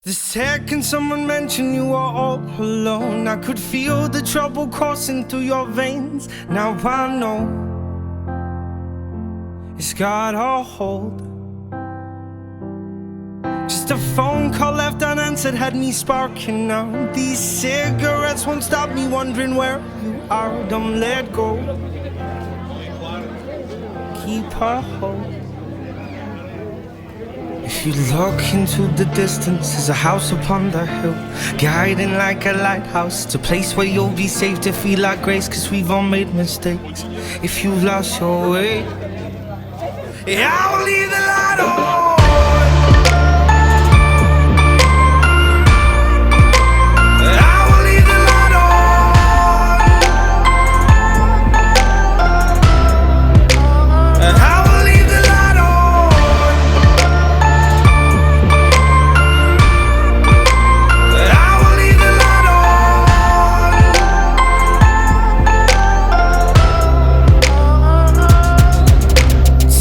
The second someone mentioned you were all alone, I could feel the trouble coursing through your veins. Now I know it's got a hold. Just a phone call left unanswered had me sparking now. These cigarettes won't stop me wondering where you are. Don't let go, keep a hold. If you look into the distance, there's a house upon the hill, guiding like a lighthouse. It's a place where you'll be safe to feel like grace, cause we've all made mistakes. If you've lost your way, yeah, I will leave the light on.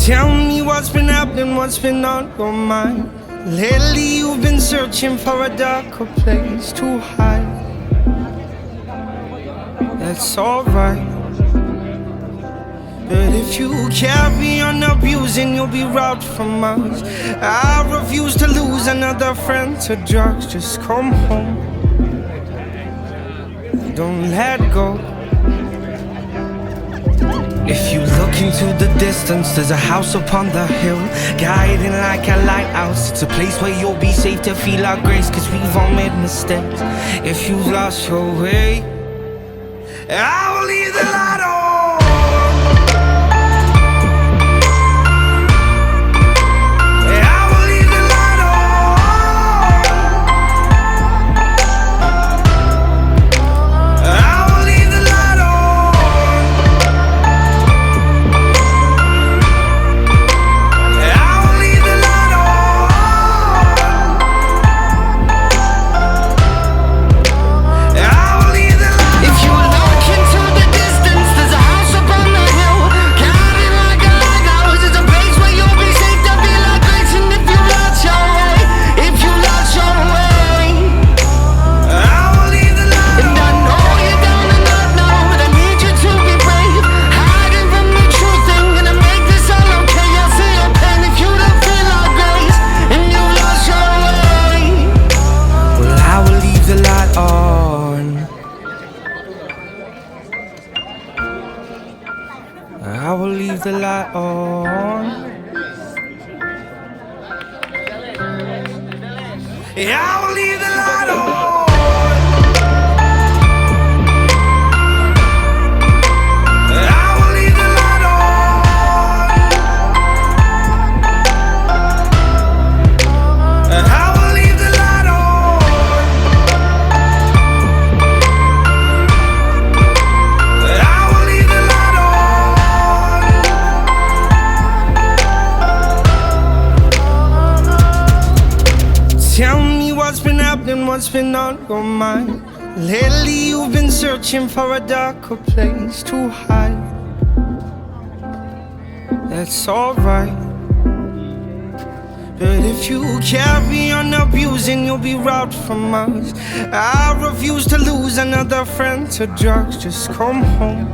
Tell me what's been happening, what's been on your mind. Lately you've been searching for a darker place to hide. That's alright, but if you carry on abusing, you'll be robbed from us. I refuse to lose another friend to drugs. Just come home, don't let go. If you look into the distance, there's a house upon the hill, guiding like a lighthouse. It's a place where you'll be safe to feel our grace, cause we've all made mistakes. If you've lost your way, I will leave the light on. I will leave the light on. Yeah, I will leave the light on. Tell me what's been happening, what's been on your mind. Lately you've been searching for a darker place to hide. That's alright, but if you carry on abusing, you'll be robbed from us. I refuse to lose another friend to drugs. Just come home,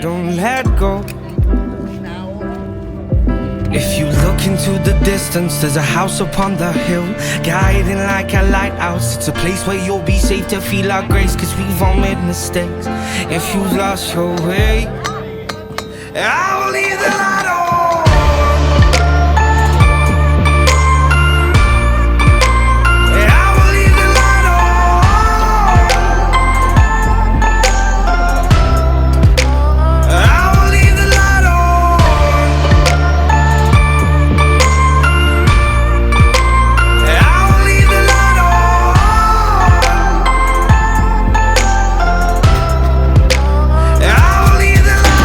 don't let go. If you look into the distance, there's a house upon the hill, guiding like a lighthouse. It's a place where you'll be safe to feel our grace, cause we've all made mistakes. If you've lost your way, I will leave the light on.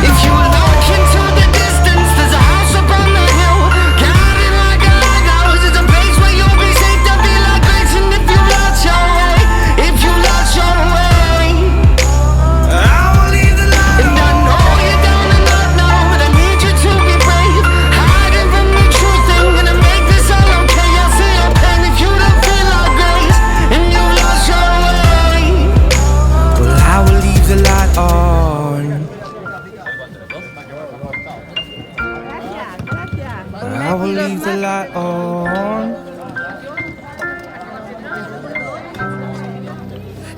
If you look into the distance,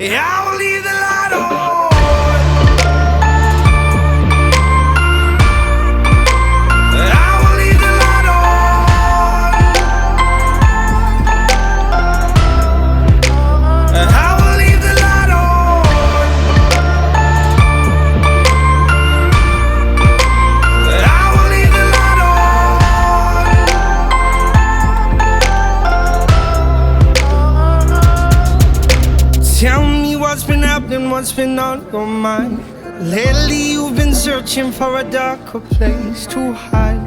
Yeah, I will leave the light on. Tell me what's been happening, what's been on your mind. Lately you've been searching for a darker place to hide.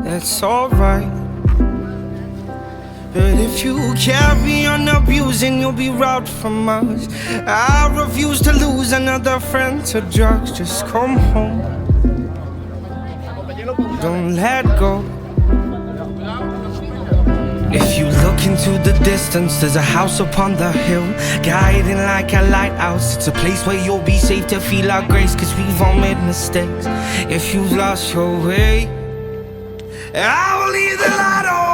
That's alright, but if you carry on abusing, you'll be robbed from us. I refuse to lose another friend to drugs. Just come home, don't let go. If you look into the distance, there's a house upon the hill, guiding like a lighthouse. It's a place where you'll be safe to feel our grace, cause we've all made mistakes. If you've lost your way, I will leave the light on.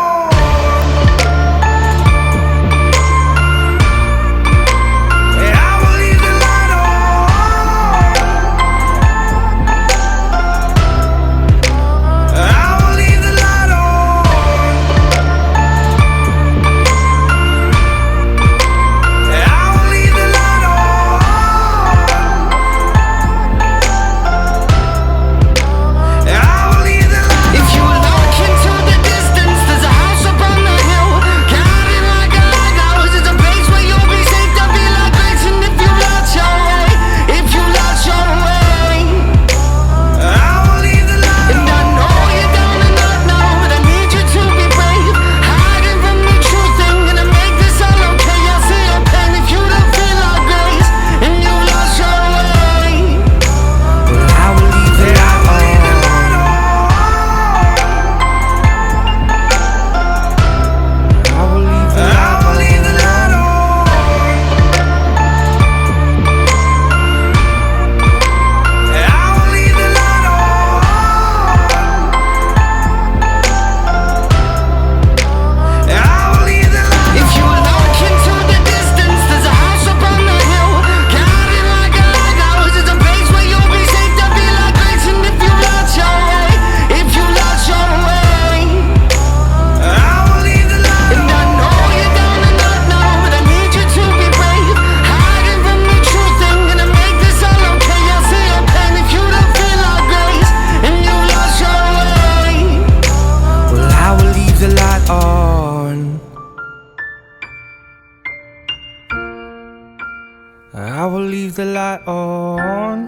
I will leave the light on,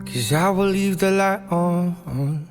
'cause I will leave the light on.